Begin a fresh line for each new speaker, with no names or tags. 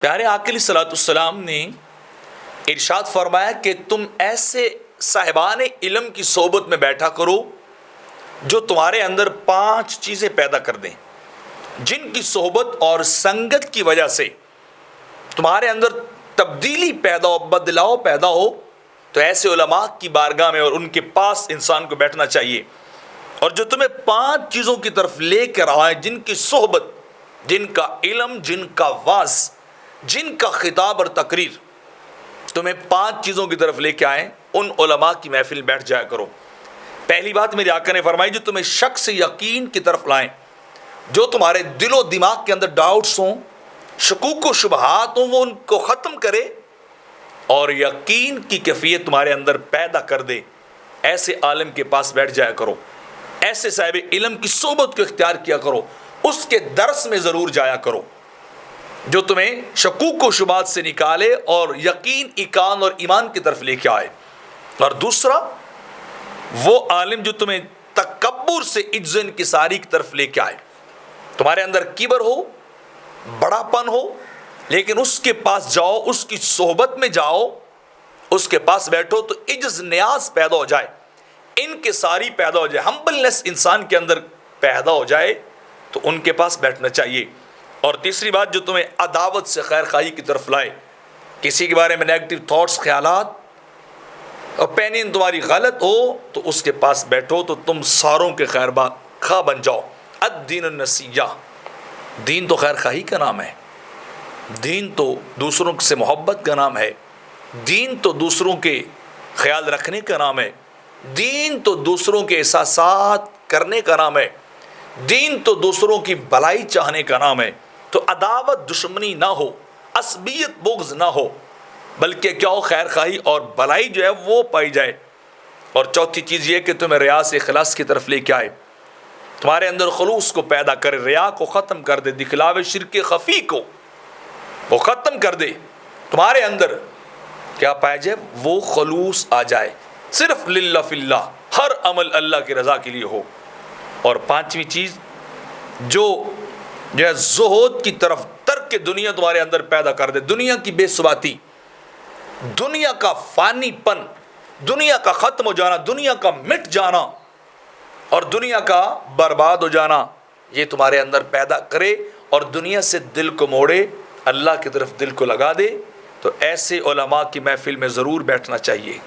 پیارے آقا علیہ السلام نے ارشاد فرمایا کہ تم ایسے صاحبان علم کی صحبت میں بیٹھا کرو جو تمہارے اندر 5 چیزیں پیدا کر دیں، جن کی صحبت اور سنگت کی وجہ سے تمہارے اندر تبدیلی پیدا ہو، بدلاؤ پیدا ہو، تو ایسے علماء کی بارگاہ میں اور ان کے پاس انسان کو بیٹھنا چاہیے، اور جو تمہیں 5 چیزوں کی طرف لے کر آئے، جن کی صحبت، جن کا علم، جن کا واعظ، جن کا خطاب اور تقریر تمہیں 5 چیزوں کی طرف لے کے آئیں، ان علماء کی محفل بیٹھ جایا کرو۔ پہلی بات میرے آقا نے فرمائی، جو تمہیں شک سے یقین کی طرف لائیں، جو تمہارے دل و دماغ کے اندر ڈاؤٹس ہوں، شکوک و شبہات ہوں، وہ ان کو ختم کرے اور یقین کی کیفیت تمہارے اندر پیدا کر دے، ایسے عالم کے پاس بیٹھ جایا کرو، ایسے صاحب علم کی صحبت کو اختیار کیا کرو، اس کے درس میں ضرور جایا کرو جو تمہیں شکوک و شبہات سے نکالے اور یقین، ایقان اور ایمان کی طرف لے کے آئے۔ اور دوسرا، وہ عالم جو تمہیں تکبر سے عجز و انکساری کی طرف لے کے آئے، تمہارے اندر کبر ہو، بڑا پن ہو، لیکن اس کے پاس جاؤ، اس کی صحبت میں جاؤ، اس کے پاس بیٹھو تو عجز نیاز پیدا ہو جائے، انکساری پیدا ہو جائے، ہمبلنس انسان کے اندر پیدا ہو جائے، تو ان کے پاس بیٹھنا چاہیے۔ اور تیسری بات، جو تمہیں عداوت سے خیر خواہی کی طرف لائے، کسی کے بارے میں نیگیٹو تھاٹس، خیالات، اوپینین تمہاری غلط ہو، تو اس کے پاس بیٹھو تو تم ساروں کے خیر خواہ بن جاؤ۔ الدین النصیحہ، دین تو خیر خواہی کا نام ہے، دین تو دوسروں سے محبت کا نام ہے، دین تو دوسروں کے خیال رکھنے کا نام ہے، دین تو دوسروں کے احساسات کرنے کا نام ہے، دین تو دوسروں کی بھلائی چاہنے کا نام ہے۔ تو عداوت، دشمنی نہ ہو، عصبیت، بغض نہ ہو، بلکہ کیا ہو، خیر خواہی اور بھلائی جو ہے وہ پائی جائے۔ اور چوتھی چیز یہ کہ تمہیں ریا سے اخلاص کی طرف لے کے آئے، تمہارے اندر خلوص کو پیدا کرے، ریا کو ختم کر دے، دکھلاوے شرک خفی کو وہ ختم کر دے، تمہارے اندر کیا پایا جائے، وہ خلوص آ جائے، صرف للہ فی اللہ، ہر عمل اللہ کی رضا کے لیے ہو۔ اور 5ویں چیز، جو ہے زہد کی طرف، ترک دنیا تمہارے اندر پیدا کر دے، دنیا کی بے ثباتی، دنیا کا فانی پن، دنیا کا ختم ہو جانا، دنیا کا مٹ جانا اور دنیا کا برباد ہو جانا، یہ تمہارے اندر پیدا کرے اور دنیا سے دل کو موڑے، اللہ کی طرف دل کو لگا دے۔ تو ایسے علماء کی محفل میں ضرور بیٹھنا چاہیے۔